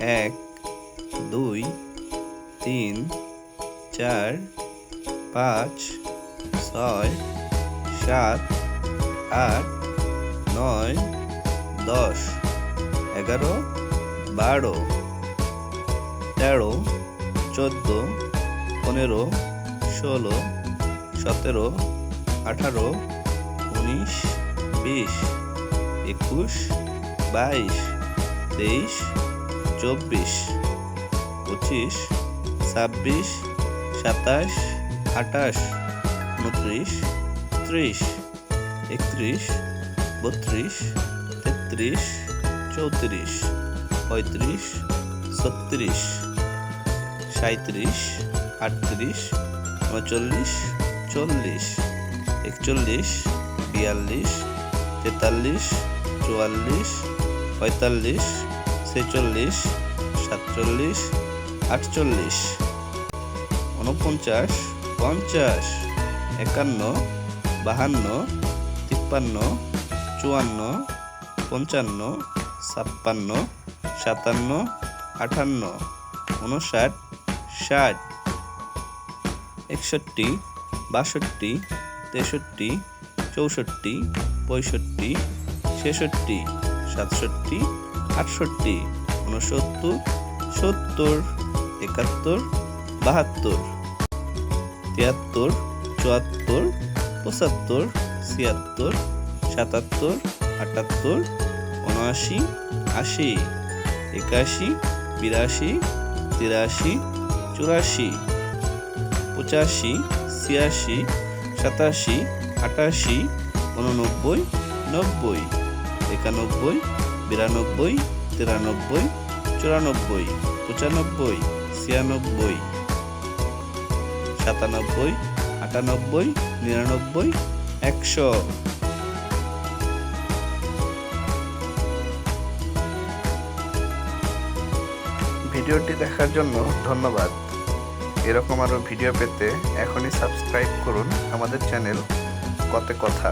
1 2 3 4 5 6 7 8 9 10 11 12 13 14 15 16 17 18 19 20 21 22 23 24 25 26 27 28 29 30 31 32 33 34 35 36 37 38 39 40 41 42 43 44 45 46 47 48 49 50 51 52 53 54 55 56 57 58 59 60 61 62 63 64 65 66 67 68 69 70 71 72 73 74 75 76 77 78 79 80 81 82 83 84 85 86 87 88 89 90 91 92 93 94 95 96 97 98 99 100। ভিডিওটি দেখার জন্য ধন্যবাদ। এরকম আরও ভিডিও পেতে এখনই সাবস্ক্রাইব করুন আমাদের চ্যানেল কতে কথা।